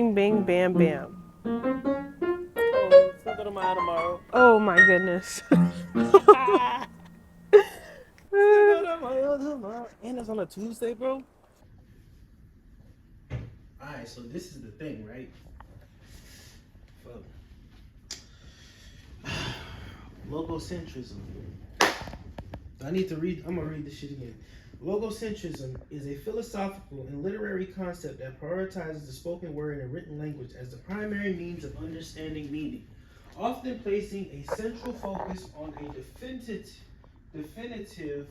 Bing, bing, bam, bam. Oh, Cinco de Mayo tomorrow. Oh my goodness. Cinco de Mayo tomorrow. And it's on a Tuesday, bro. Alright, so this is the thing, right? Fuck. Logocentrism. I need to read, I'm gonna read this shit again. Logocentrism is a philosophical and literary concept that prioritizes the spoken word and written language as the primary means of understanding meaning, often placing a central focus on a definitive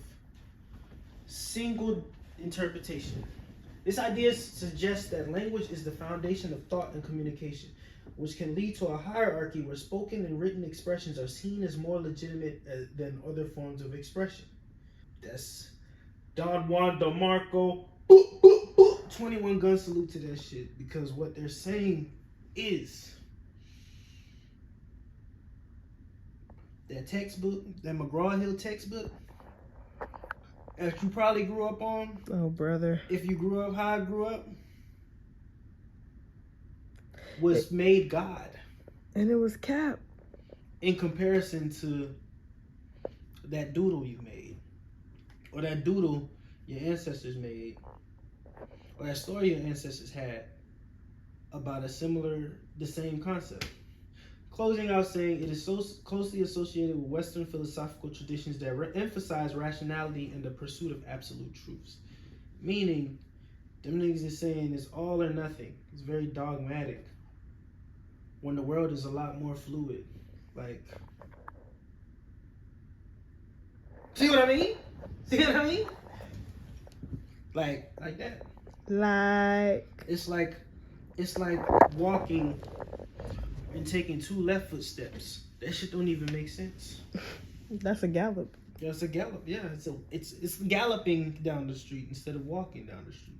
single interpretation. This idea suggests that language is the foundation of thought and communication, which can lead to a hierarchy where spoken and written expressions are seen as more legitimate than other forms of expression. That's Don Juan DeMarco. 21 gun salute to that shit, because what they're saying is that textbook, that McGraw-Hill textbook, as you probably grew up on. Oh, brother. If you grew up how I grew up, was made God. And it was cap. In comparison to that doodle you made, or that doodle your ancestors made, or that story your ancestors had about the same concept. Closing out saying it is so closely associated with Western philosophical traditions that emphasize rationality and the pursuit of absolute truths. Meaning, them niggas is saying it's all or nothing. It's very dogmatic. When the world is a lot more fluid. Like, see what I mean? See what I mean? Like that. It's like walking and taking 2 left foot steps. That shit don't even make sense. That's a gallop. That's a gallop. Yeah, it's galloping down the street instead of walking down the street.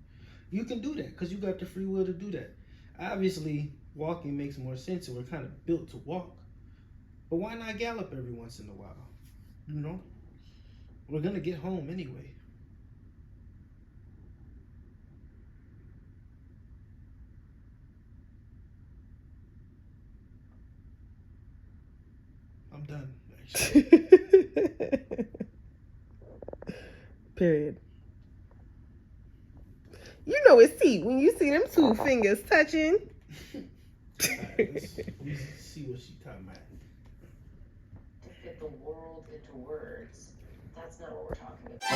You can do that because you got the free will to do that. Obviously, walking makes more sense, and we're kind of built to walk. But why not gallop every once in a while? You know, we're gonna get home anyway. I'm done. Period. You know it's tea when you see them 2 fingers touching. Right, let's see what she's talking about. To fit the world into words. That's not what we're talking about.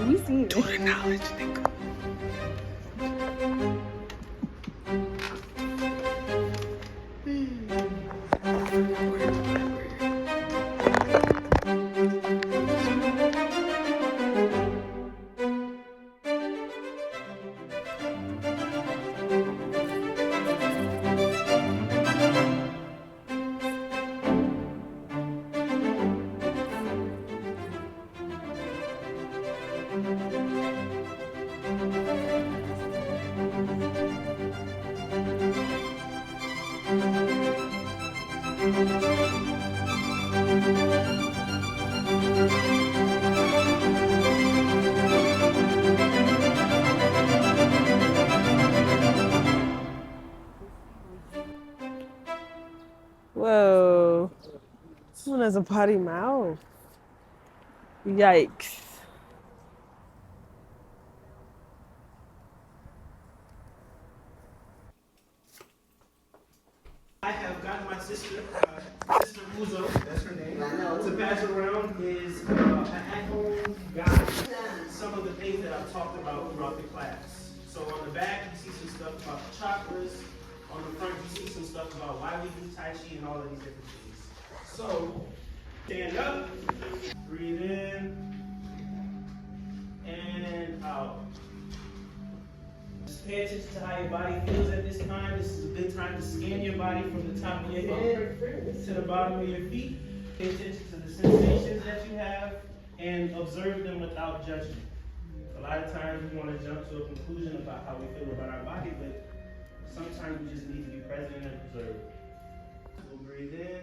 We seen To the knowledge, nigga. Whoa. This one has a potty mouth. Yikes. I have gotten my sister, Sister Uzo, that's her name, to pass around is an at-home guide. Some of the things that I've talked about throughout the class. So on the back, you see some stuff about the chakras. On the front, you see some stuff about why we do Tai Chi and all of these different things. So, stand up, breathe in, and out. Just pay attention to how your body feels at this time. This is a good time to scan your body from the top of your head to the bottom of your feet. Pay attention to the sensations that you have and observe them without judgment. A lot of times we want to jump to a conclusion about how we feel about our body, but sometimes we just need to be present and observe. We'll breathe in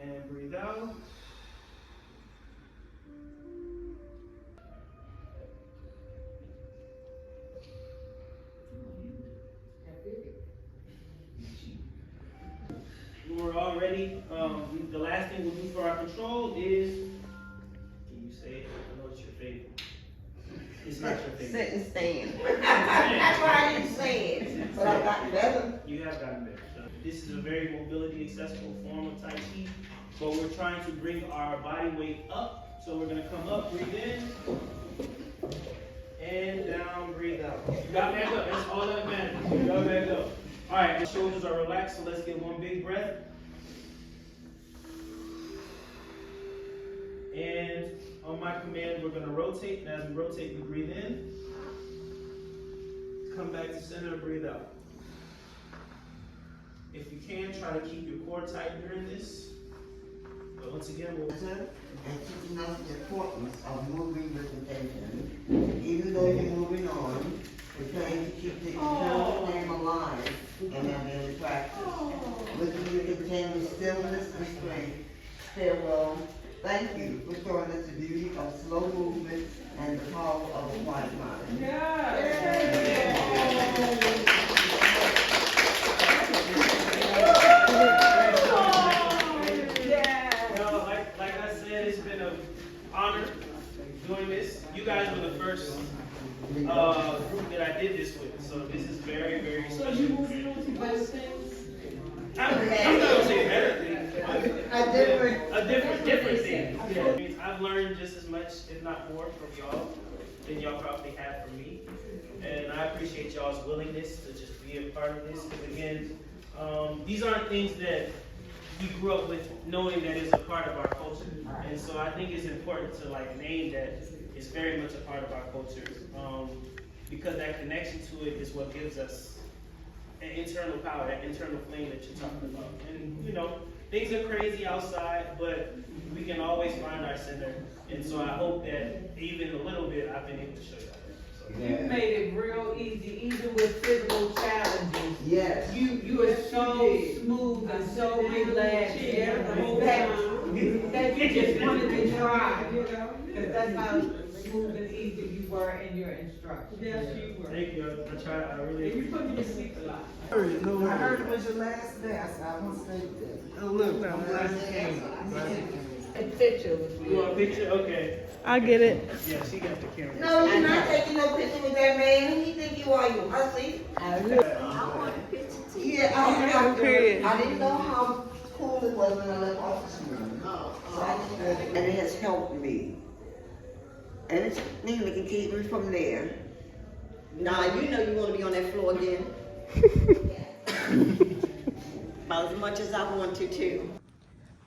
and breathe out. When we're all ready, the last thing we'll do for our control is, can you say it? I know it's your favorite. It's not your favorite. Sit and stand. That's why I didn't say it, but I've gotten better. You have gotten better. This is a very mobility accessible form of Tai Chi, but we're trying to bring our body weight up. So we're gonna come up, breathe in, and down, breathe out. You got back up, that's all that matters. You got back up. All right, the shoulders are relaxed, so let's get one big breath. And on my command, we're gonna rotate, and as we rotate, we breathe in. Come back to center, breathe out. If you can, try to keep your core tight during this. But once again, we'll... And teaching us the importance of moving with intention. Even though you're moving on, we're trying to keep the internal flame alive in our daily practice. Looking to contain stillness and strength. Farewell. Thank you for showing us the beauty of slow movement and the power of a quiet mind. Like I said, it's been an honor doing this. You guys were the first group that I did this with, so this is very, very special. So you moving on to better things? I'm not gonna say better things, but a different thing. Yeah. I've learned just as much, if not more, from y'all than y'all probably have from me, and I appreciate y'all's willingness to just be a part of this. Because again, these aren't things that we grew up with knowing that it's a part of our culture, and so I think it's important to like name that it's very much a part of our culture, because that connection to it is what gives us an internal power, that internal flame that you're talking about. And you know, things are crazy outside, but we can always find our center, and so I hope that even a little bit I've been able to show you that. You made it real easy, even with physical challenges. Yes. You are so smooth and so relaxed. That you just wanted to try, you know? Because that's how smooth and easy you were in your instructions. Yes, you were. Thank you. I tried. I really appreciate it. You put me to sleep a lot. I heard it was your last day. I said, I want to stay there. Oh, look, I'm glad you came. A picture with You want a picture? Okay. I'll get it. Yeah, she got the camera. No, you're not taking no picture with that man. Who you think you are? You hussy? I want a picture too. Yeah, I didn't know how cool it was when I left office room. And it has helped me. And it's Nina can keep me from there. Nah, you know you want to be on that floor again. About as much as I want to too.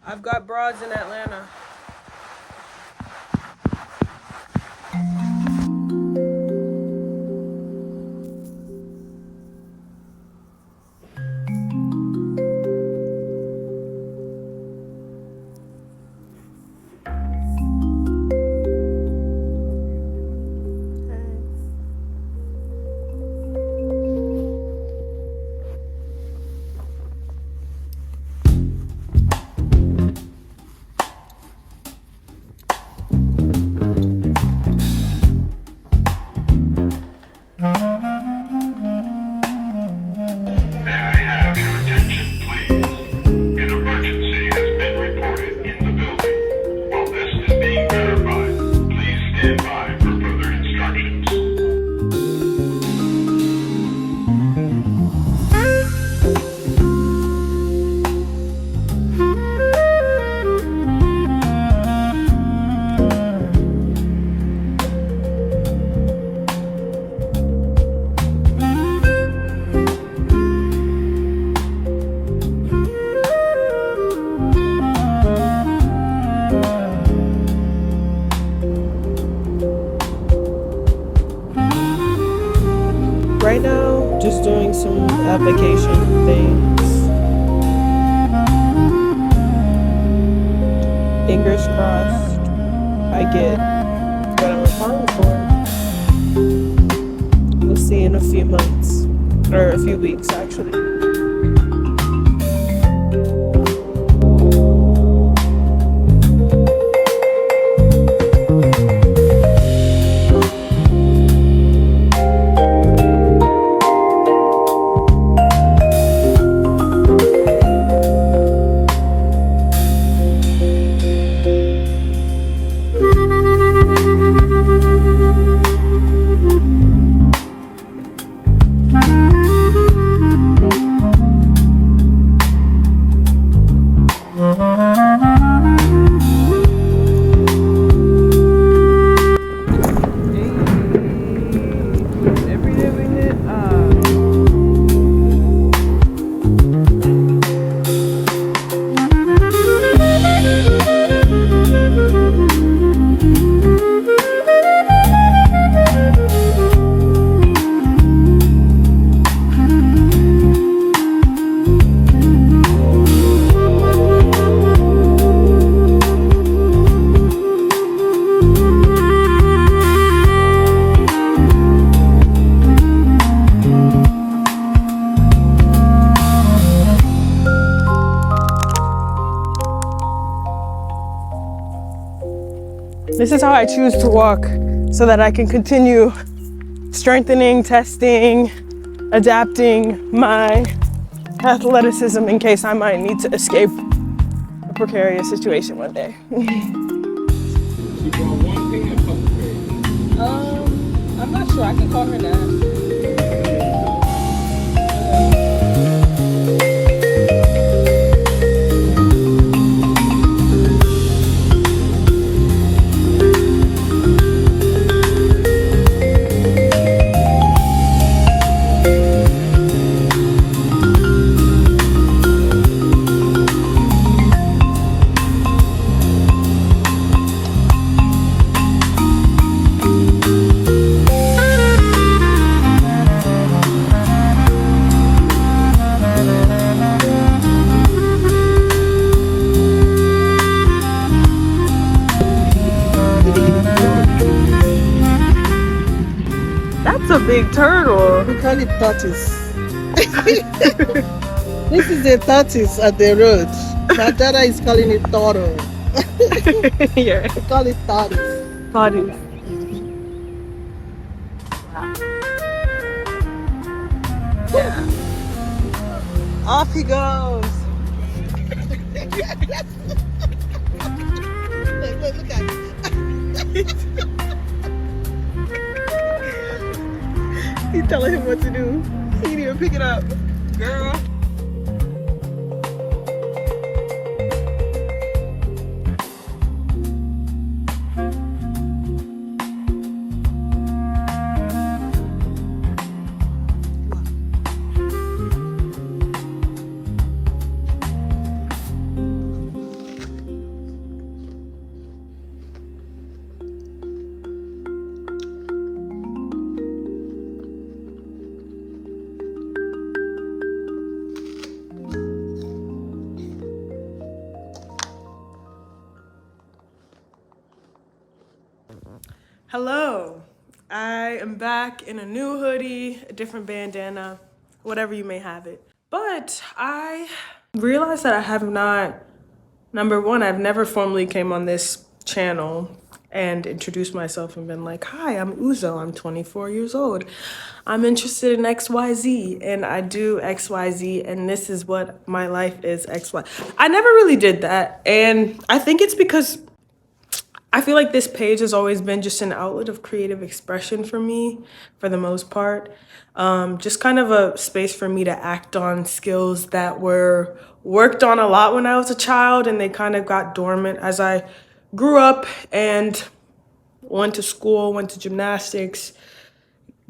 I've got broads in Atlanta. stand by for further instructions. Right now, just doing some application things. Fingers crossed I get what I'm applying for. We'll see in a few months, or a few weeks actually. This is how I choose to walk so that I can continue strengthening, testing, adapting my athleticism in case I might need to escape a precarious situation one day. I'm not sure. I can call her now. That's a big turtle. We call it tortoise. This is the tortoise at the road. My daughter is calling it turtle. Yeah. We call it tortoise. Body. Yeah. Off he goes. Look at it. He's telling him what to do. He didn't even pick it up. Girl. Hello, I am back in a new hoodie, a different bandana, whatever you may have it. But I realized that I have not, number one, I've never formally came on this channel and introduced myself and been like, hi, I'm Uzo, I'm 24 years old. I'm interested in XYZ and I do XYZ and this is what my life is, XY. I never really did that and I think it's because I feel like this page has always been just an outlet of creative expression for me, for the most part. Just kind of a space for me to act on skills that were worked on a lot when I was a child, and they kind of got dormant as I grew up and went to school, went to gymnastics,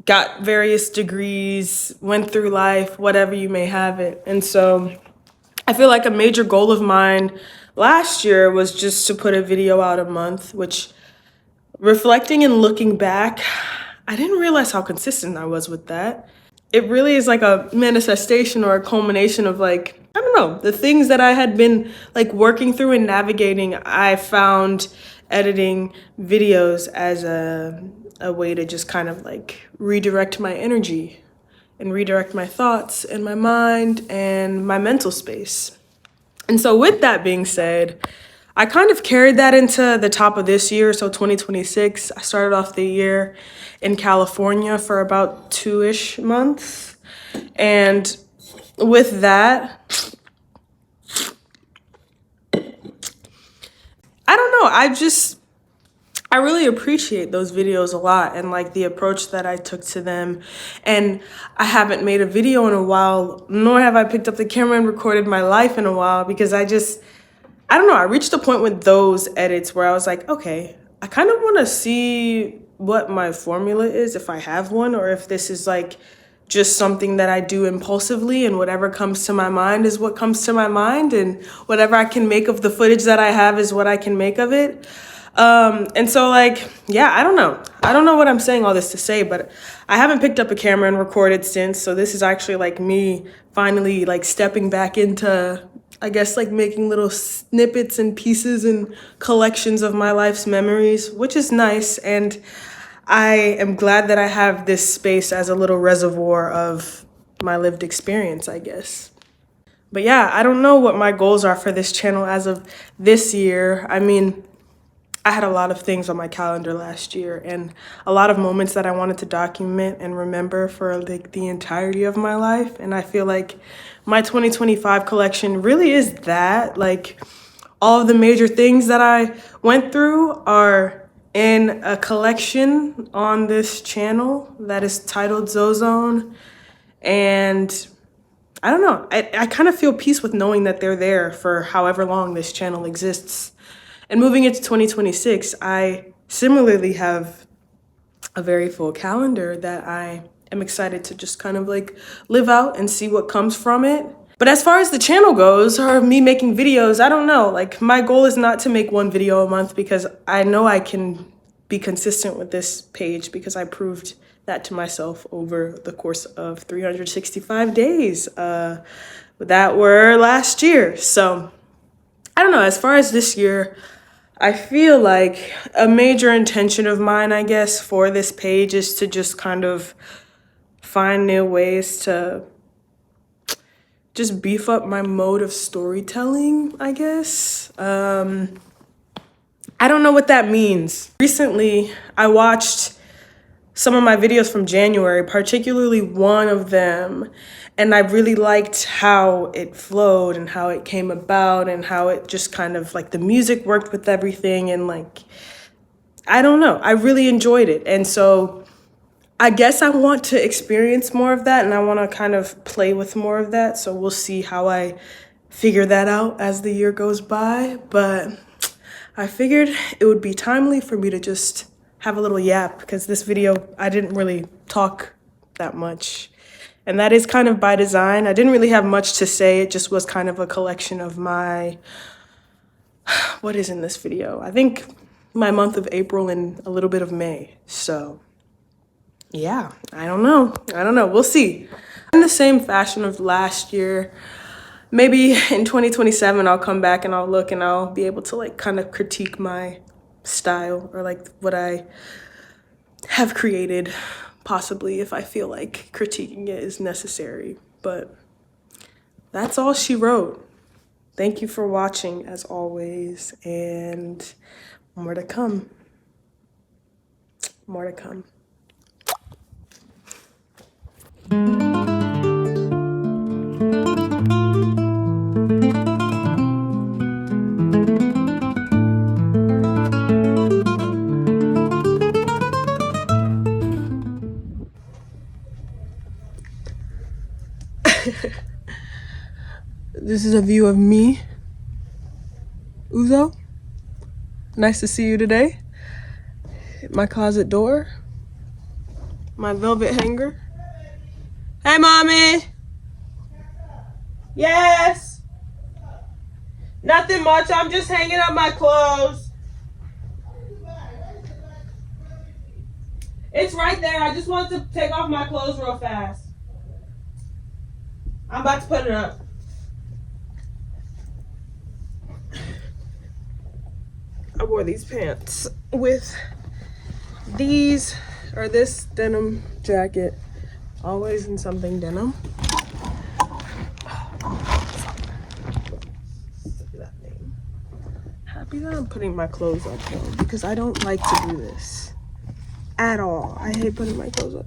got various degrees, went through life, whatever you may have it. And so I feel like a major goal of mine last year was just to put a video out a month, which, reflecting and looking back, I didn't realize how consistent I was with that. It really is like a manifestation or a culmination of like, I don't know, the things that I had been like working through and navigating. I found editing videos as a way to just kind of like redirect my energy and redirect my thoughts and my mind and my mental space. And so with that being said, I kind of carried that into the top of this year, so 2026. I started off the year in California for about 2-ish months. And with that, I don't know, I really appreciate those videos a lot and like the approach that I took to them. And I haven't made a video in a while, nor have I picked up the camera and recorded my life in a while, because I don't know, I reached a point with those edits where I was like, okay, I kind of want to see what my formula is, if I have one, or if this is like just something that I do impulsively and whatever comes to my mind is what comes to my mind, and whatever I can make of the footage that I have is what I can make of it. And so like, yeah, I don't know what I'm saying all this to say, but I haven't picked up a camera and recorded since. So this is actually like me finally like stepping back into, I guess, like making little snippets and pieces and collections of my life's memories, which is nice. And I am glad that I have this space as a little reservoir of my lived experience, I guess. But yeah, I don't know what my goals are for this channel as of this year. I mean, I had a lot of things on my calendar last year and a lot of moments that I wanted to document and remember for like the entirety of my life. And I feel like my 2025 collection really is that. Like, all of the major things that I went through are in a collection on this channel that is titled Zozone. And I don't know, I kind of feel peace with knowing that they're there for however long this channel exists. And moving into 2026, I similarly have a very full calendar that I am excited to just kind of like live out and see what comes from it. But as far as the channel goes, or me making videos, I don't know. Like, my goal is not to make one video a month, because I know I can be consistent with this page, because I proved that to myself over the course of 365 days that were last year. So I don't know, as far as this year, I feel like a major intention of mine, I guess, for this page is to just kind of find new ways to just beef up my mode of storytelling, I guess. I don't know what that means. Recently, I watched some of my videos from January, particularly one of them, and I really liked how it flowed and how it came about and how it just kind of like the music worked with everything, and like, I don't know, I really enjoyed it. And so I guess I want to experience more of that, and I want to kind of play with more of that. So we'll see how I figure that out as the year goes by. But I figured it would be timely for me to just have a little yap, because this video, I didn't really talk that much. And that is kind of by design. I didn't really have much to say. It just was kind of a collection of my, what is in this video? I think my month of April and a little bit of May. So yeah, I don't know. We'll see. In the same fashion of last year, maybe in 2027, I'll come back and I'll look and I'll be able to like kind of critique my style, or like what I have created, possibly, if I feel like critiquing it is necessary. But that's all she wrote. Thank you for watching, as always, and more to come. More to come. This is a view of me. Uzo, nice to see you today. My closet door. My velvet hanger. Hey, mommy. Yes. Nothing much. I'm just hanging up my clothes. It's right there. I just want to take off my clothes real fast. I'm about to put it up. I wore these pants with these or this denim jacket. Always in something denim. Happy that I'm putting my clothes up though, because I don't like to do this at all. I hate putting my clothes up.